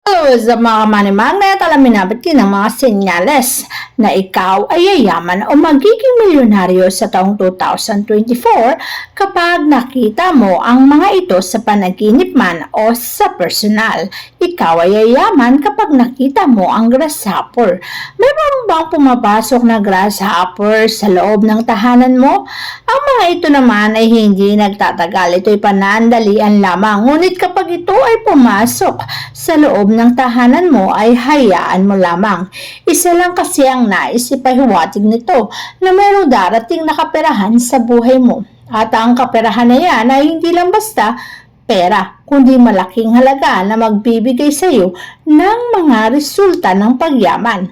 Sa mga manimagnet, alamin natin ang mga senyales na ikaw ay yayaman o magiging milyonaryo sa taong 2024 kapag nakita mo ang mga ito sa panaginip man o sa personal. Ikaw ay yayaman kapag nakita mo ang grasshopper. Mayroon bang pumapasok na grasshopper sa loob ng tahanan mo? Ang mga ito naman ay hindi nagtatagal. Ito'y panandalian lamang. Ngunit kapag ito ay pumasok sa loob ng tahanan mo ay hayaan mo lamang. Isa lang kasi ang nais ipahiwatig nito na mayroong darating na kaperahan sa buhay mo. At ang kaperahan na yan ay hindi lang basta pera, kundi malaking halaga na magbibigay sa iyo ng mga resulta ng pagyaman.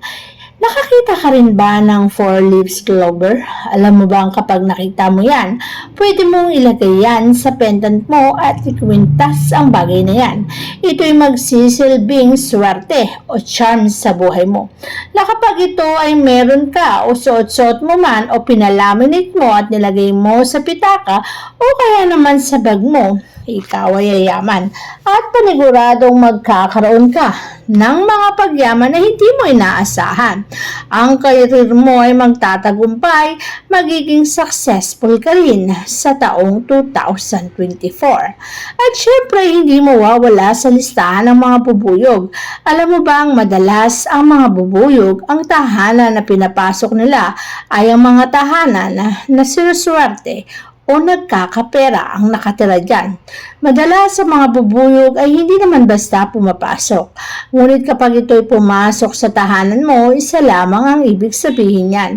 Nakakita ka rin ba ng 4 leaves clover? Alam mo bang kapag nakita mo yan, pwede mong ilagay yan sa pendant mo at ikwintas ang bagay na yan. Ito'y magsisilbing swerte o charm sa buhay mo. Na kapag ito ay meron ka o suot-suot mo man o pinalaminate mo at nilagay mo sa pitaka o kaya naman sa bag mo, ikaw ay yayaman at paniguradong magkakaroon ka ng mga pagyaman na hindi mo inaasahan. Ang career mo ay magtatagumpay, magiging successful ka rin sa taong 2024. At syempre, hindi mo wawala sa listahan ng mga bubuyog. Alam mo ba ang madalas ang mga bubuyog, ang tahanan na pinapasok nila ay ang mga tahanan na sinuswerte o nagkakapera ang nakatira dyan. Madalas sa mga bubuyog ay hindi naman basta pumapasok. Ngunit kapag ito'y pumasok sa tahanan mo, isa lamang ang ibig sabihin yan.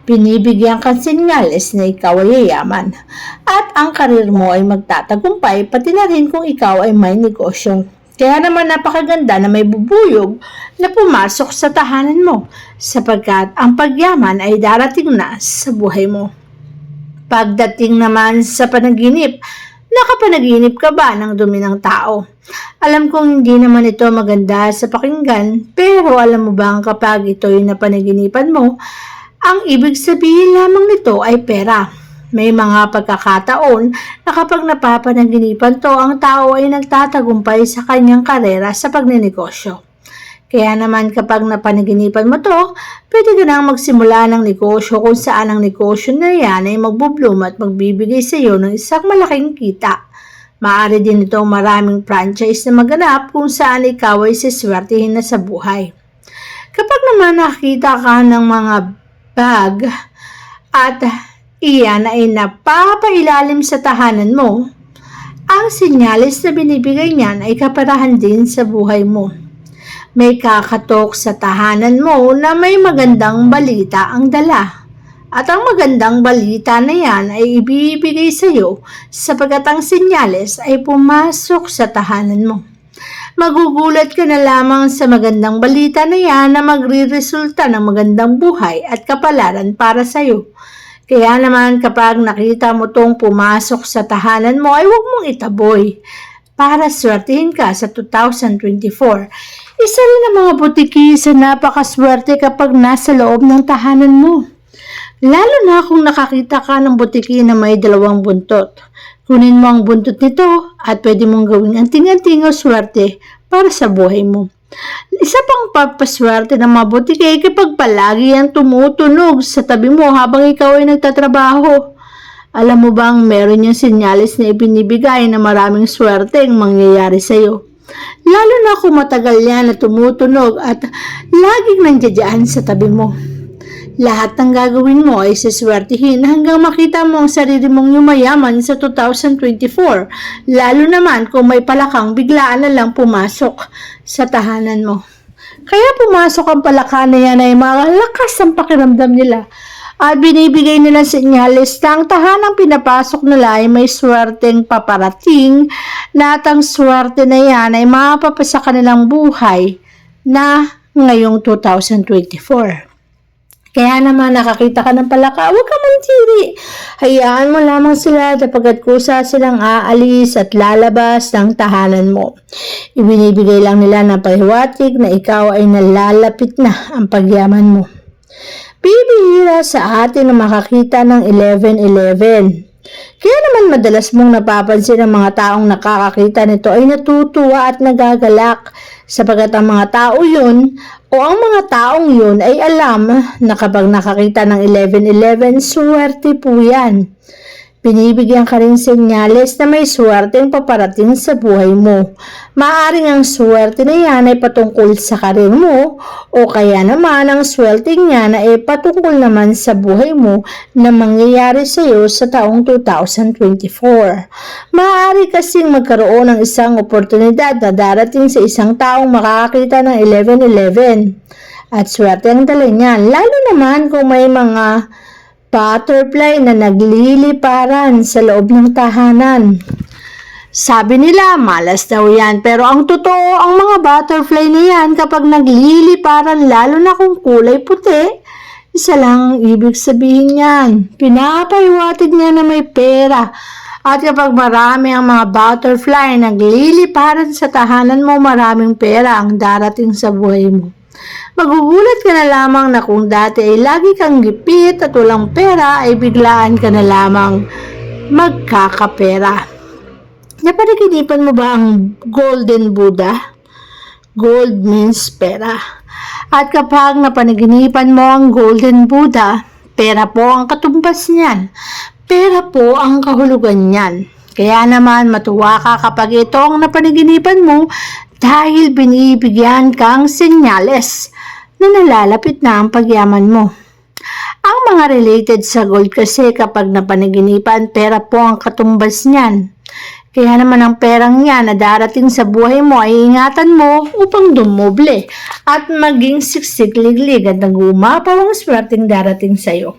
Binibigyan kang senyales na ikaw ay yayaman. At ang karir mo ay magtatagumpay, pati na rin kung ikaw ay may negosyo. Kaya naman napakaganda na may bubuyog na pumasok sa tahanan mo, sapagkat ang pagyaman ay darating na sa buhay mo. Pagdating naman sa panaginip, nakapanaginip ka ba ng dumi ng tao? Alam kong hindi naman ito maganda sa pakinggan, pero alam mo bang kapag ito'y napanaginipan mo, ang ibig sabihin lamang nito ay pera. May mga pagkakataon na kapag napapanaginipan to, ang tao ay nagtatagumpay sa kanyang karera sa pagnenegosyo. Kaya naman kapag napanaginipan mo to, pwede ka nang magsimula ng negosyo kung saan ang negosyo na yan ay magbubloom at magbibigay sa iyo ng isang malaking kita. Maaari din itong maraming franchise na maganap kung saan ikaw ay siswertihin na sa buhay. Kapag naman nakita ka ng mga bag at iyan ay napapailalim sa tahanan mo, ang sinyalis na binibigay niyan ay kaperahan din sa buhay mo. May kakatok sa tahanan mo na may magandang balita ang dala. At ang magandang balita na yan ay ibibigay sa iyo sapagkat ang senyales ay pumasok sa tahanan mo. Magugulat ka na lamang sa magandang balita na yan na magriresulta ng magandang buhay at kapalaran para sa iyo. Kaya naman kapag nakita mo tong pumasok sa tahanan mo ay huwag mong itaboy para swertihin ka sa 2024. Isa rin ang mga butiki sa napakaswerte kapag nasa loob ng tahanan mo. Lalo na kung nakakita ka ng butiki na may 2 buntot. Kunin mo ang buntot nito at pwede mong gawing anting-anting o swerte para sa buhay mo. Isa pang papaswerte ng mga butiki ay kapag palagi ang tumutunog sa tabi mo habang ikaw ay nagtatrabaho. Alam mo bang meron yung senyalis na ibinibigay na maraming swerte ang mangyayari sa iyo? Lalo na kung matagal yan na tumutunog at laging nandiyan sa tabi mo. Lahat ng gagawin mo ay siswertihin hanggang makita mo ang sarili mong yumayaman sa 2024. Lalo naman kung may palakang biglaan na lang pumasok sa tahanan mo. Kaya pumasok ang palaka na yan ay malakas ang pakiramdam nila. At binibigay nila senyales na ang tahanang pinapasok nila ay may swerteng paparating na at ang swerte na yan ay mapapasa kanilang buhay na ngayong 2024. Kaya naman nakakita ka ng palaka, huwag ka mantiri. Hayaan mo lamang sila sapagkat kusa silang aalis at lalabas ng tahanan mo. Ibinibigay lang nila ng pahiwatig na ikaw ay nalalapit na ang pagyaman mo. Bibihira sa atin na makakita ng 11-11. Kaya naman madalas mong napapansin ang mga taong nakakakita nito ay natutuwa at nagagalak Sapagat ang mga tao yun o ang mga taong yun ay alam na kapag nakakita ng 11-11, swerte po yan. Binibigyan ka rin senyales na may swerteng paparating sa buhay mo. Maaring ang swerte na yan ay patungkol sa karir mo o kaya naman ang swerte niya na ay patungkol naman sa buhay mo na mangyayari sa iyo sa taong 2024. Maaari kasing magkaroon ng isang oportunidad na darating sa isang taong makakakita ng 11-11 at swerte ang dala niyan, lalo naman kung may mga butterfly na nagliliparan sa loob ng tahanan. Sabi nila, malas daw yan. Pero ang totoo, ang mga butterfly na yan kapag nagliliparan, lalo na kung kulay puti, isa lang ang ibig sabihin yan. Pinapaiwatig niya na may pera. At kapag marami ang mga butterfly nagliliparan sa tahanan mo, maraming pera ang darating sa buhay mo. Magugulat ka na lamang na kung dati ay lagi kang gipit at walang pera ay biglaan ka na lamang magkakapera. Napanaginipan mo ba ang Golden Buddha? Gold means pera. At kapag napanaginipan mo ang Golden Buddha, pera po ang katumbas niyan. Pera po ang kahulugan niyan. Kaya naman matuwa ka kapag ito ang napanaginipan mo dahil binibigyan kang senyales na nalalapit na ang pagyaman mo. Ang mga related sa gold kasi kapag napanaginipan, pera po ang katumbas niyan. Kaya naman ang perang yan na darating sa buhay mo ay ingatan mo upang dumoble at maging siksik-liglig at nag-uumapaw ang swerteng darating sa iyo.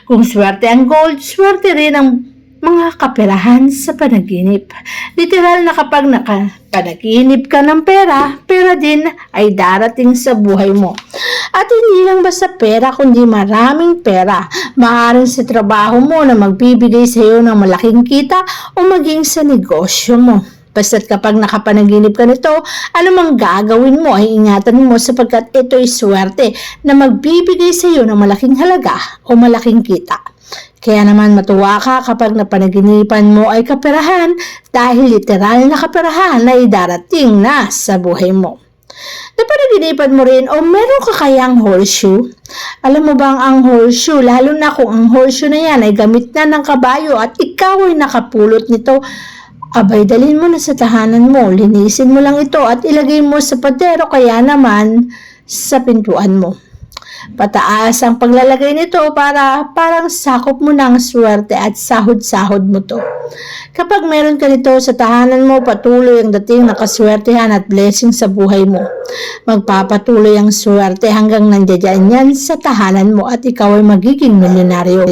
Kung swerte ang gold, swerte rin ang mga kaperahan sa panaginip. Literal na kapag nakapanaginip ka ng pera, pera din ay darating sa buhay mo. At hindi lang basta pera, kundi maraming pera. Maaaring sa trabaho mo na magbibigay sa iyo ng malaking kita o maging sa negosyo mo. Basta't kapag nakapanaginip ka nito, anumang gagawin mo ay ingatan mo sapagkat ito ay swerte na magbibigay sa iyo ng malaking halaga o malaking kita. Kaya naman matuwa ka kapag napanaginipan mo ay kaperahan dahil literal na kaperahan na idarating na sa buhay mo. Napanaginipan mo rin o meron ka kayang horseshoe? Alam mo bang ang horseshoe, lalo na kung ang horseshoe na yan ay gamit na ng kabayo at ikaw ay nakapulot nito, abay dalhin mo na sa tahanan mo, linisin mo lang ito at ilagay mo sa padero kaya naman sa pintuan mo. Pataas ang paglalagay nito para parang sakop mo ng swerte at sahod-sahod mo to. Kapag meron ka nito sa tahanan mo, patuloy ang dating ng kaswertehan at blessing sa buhay mo. Magpapatuloy ang swerte hanggang nandiyan yan sa tahanan mo at ikaw ay magiging milyonaryo.